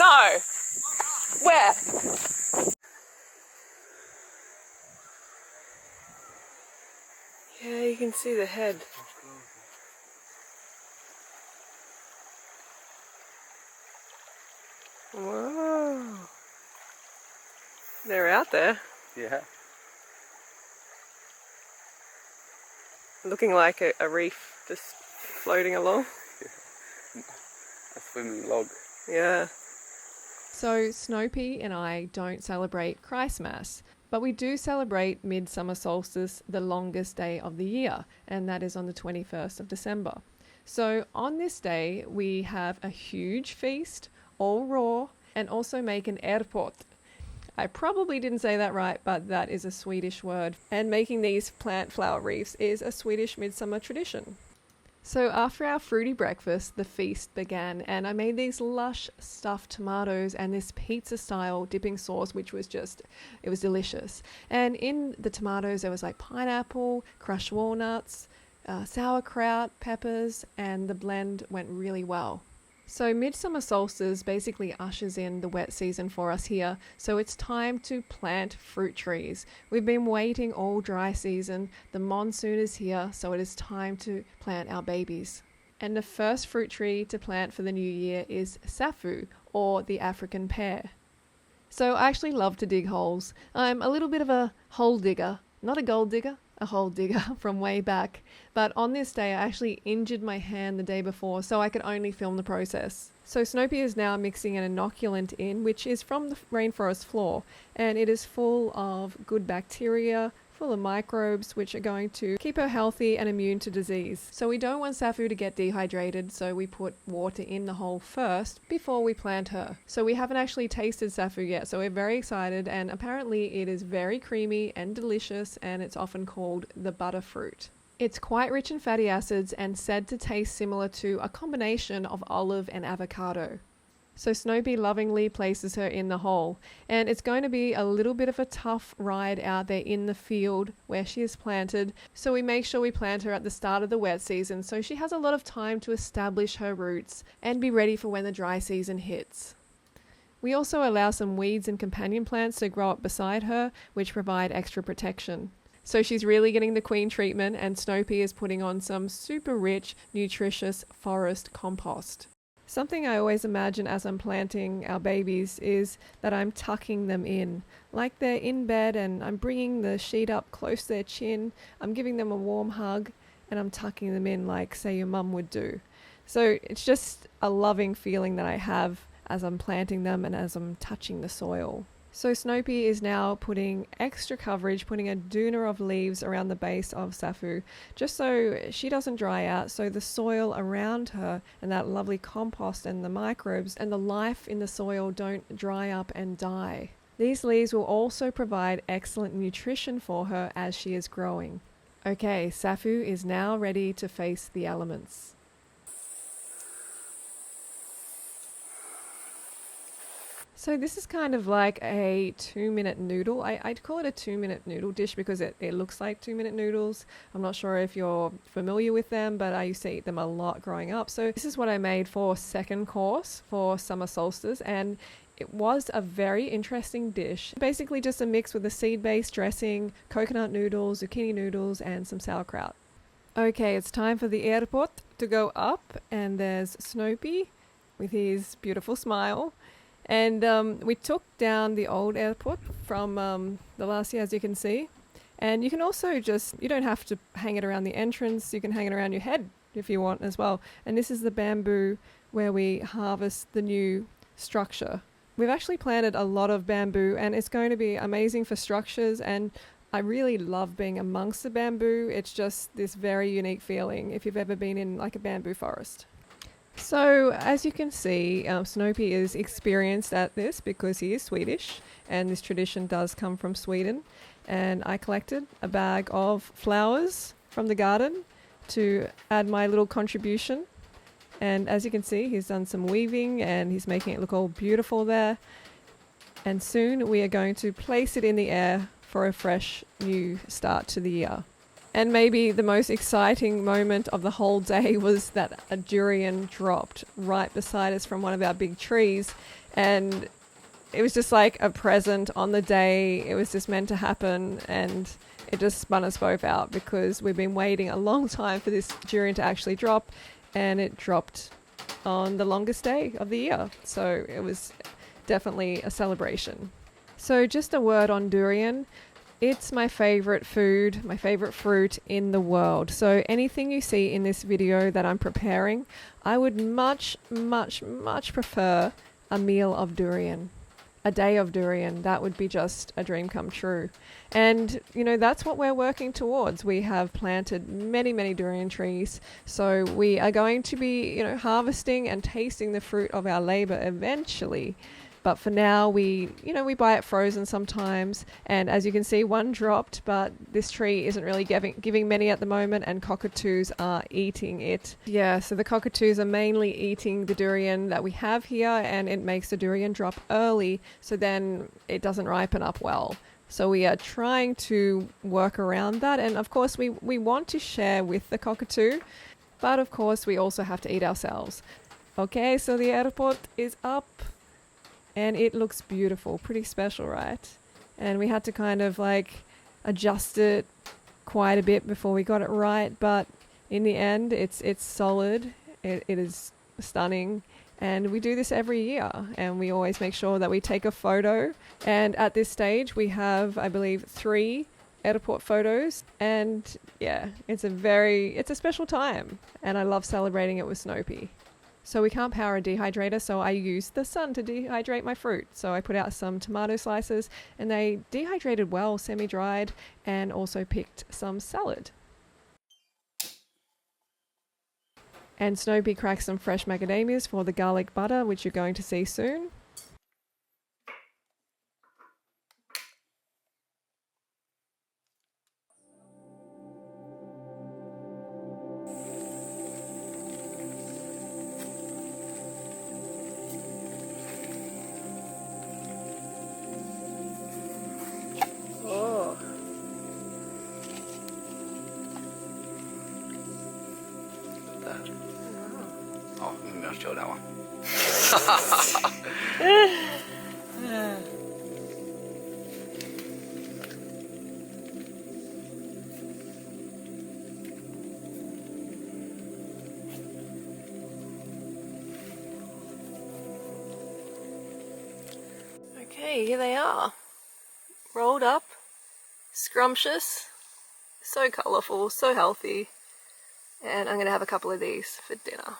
No! Where? Yeah, you can see the head. Whoa. They're out there. Yeah. Looking like a reef just floating along. A swimming log. Yeah. So snowpea and I don't celebrate Christmas, but we do celebrate Midsummer solstice, the longest day of the year, and that is on the 21st of December. So on this day, we have a huge feast, all raw, and also make an erpot. I probably didn't say that right, but that is a Swedish word. And making these plant flower wreaths is a Swedish midsummer tradition. So after our fruity breakfast, the feast began, and I made these lush stuffed tomatoes and this pizza-style dipping sauce, which was it was delicious. And in the tomatoes, there was like pineapple, crushed walnuts, sauerkraut, peppers, and the blend went really well. So midsummer solstice basically ushers in the wet season for us here, so it's time to plant fruit trees. We've been waiting all dry season, the monsoon is here, so it is time to plant our babies. And the first fruit tree to plant for the new year is safu, or the African pear. So I actually love to dig holes. I'm a little bit of a hole digger, not a gold digger, a hole digger from way back. But on this day, I actually injured my hand the day before, so I could only film the process. So snowpea is now mixing an inoculant in, which is from the rainforest floor, and it is full of good bacteria, full of microbes, which are going to keep her healthy and immune to disease. So we don't want safu to get dehydrated, so we put water in the hole first before we plant her. So we haven't actually tasted safu yet, so we're very excited, and apparently it is very creamy and delicious, and it's often called the butter fruit. It's quite rich in fatty acids and said to taste similar to a combination of olive and avocado. So snowpea lovingly places her in the hole, and it's going to be a little bit of a tough ride out there in the field where she is planted, so we make sure we plant her at the start of the wet season so she has a lot of time to establish her roots and be ready for when the dry season hits. We also allow some weeds and companion plants to grow up beside her, which provide extra protection. So she's really getting the queen treatment, and snowpea is putting on some super rich, nutritious forest compost. Something I always imagine as I'm planting our babies is that I'm tucking them in, like they're in bed and I'm bringing the sheet up close to their chin, I'm giving them a warm hug, and I'm tucking them in like, say, your mum would do. So it's just a loving feeling that I have as I'm planting them and as I'm touching the soil. So snowpea is now putting extra coverage, putting a doona of leaves around the base of safu, just so she doesn't dry out, so the soil around her and that lovely compost and the microbes and the life in the soil don't dry up and die. These leaves will also provide excellent nutrition for her as she is growing. Okay, safu is now ready to face the elements. So this is kind of like a 2-minute noodle. I'd call it a 2-minute noodle dish because it looks like 2-minute noodles. I'm not sure if you're familiar with them, but I used to eat them a lot growing up. So this is what I made for second course for summer solstice, and it was a very interesting dish. Basically just a mix with a seed-based dressing, coconut noodles, zucchini noodles, and some sauerkraut. Okay, it's time for the erpot to go up, and there's snowpea with his beautiful smile. And we took down the old erpot from the last year, as you can see. And you can also you don't have to hang it around the entrance, you can hang it around your head if you want as well. And this is the bamboo where we harvest the new structure. We've actually planted a lot of bamboo, and it's going to be amazing for structures, and I really love being amongst the bamboo. It's just this very unique feeling if you've ever been in like a bamboo forest. So as you can see, snowpea is experienced at this because he is Swedish, and this tradition does come from Sweden. And I collected a bag of flowers from the garden to add my little contribution. And as you can see, he's done some weaving and he's making it look all beautiful there. And soon we are going to place it in the air for a fresh new start to the year. And maybe the most exciting moment of the whole day was that a durian dropped right beside us from one of our big trees. And it was just like a present on the day. It was just meant to happen. And it just spun us both out because we've been waiting a long time for this durian to actually drop. And it dropped on the longest day of the year. So it was definitely a celebration. So just a word on durian. It's my favorite food, my favorite fruit in the world. So anything you see in this video that I'm preparing, I would much, much, much prefer a meal of durian. A day of durian. That would be just a dream come true. And, you know, that's what we're working towards. We have planted many, many durian trees. So we are going to be, you know, harvesting and tasting the fruit of our labor eventually. But for now, we buy it frozen sometimes. And as you can see, one dropped, but this tree isn't really giving many at the moment, and cockatoos are eating it. Yeah, so the cockatoos are mainly eating the durian that we have here, and it makes the durian drop early, so then it doesn't ripen up well. So we are trying to work around that. And of course, we want to share with the cockatoo, but of course, we also have to eat ourselves. Okay, so the airport is up. And it looks beautiful, pretty special, right? And we had to kind of like adjust it quite a bit before we got it right. But in the end, it's solid. It is stunning. And we do this every year. And we always make sure that we take a photo. And at this stage, we have, I believe, 3 airport photos. And yeah, it's a special time. And I love celebrating it with snowpea. So we can't power a dehydrator, so I use the sun to dehydrate my fruit. So I put out some tomato slices and they dehydrated well, semi-dried, and also picked some salad. And Snowpea cracked some fresh macadamias for the garlic butter, which you're going to see soon. Oh. Oh, maybe I'll show that one. Okay, here they are. Rolled up, scrumptious, so colourful, so healthy. And I'm going to have a couple of these for dinner.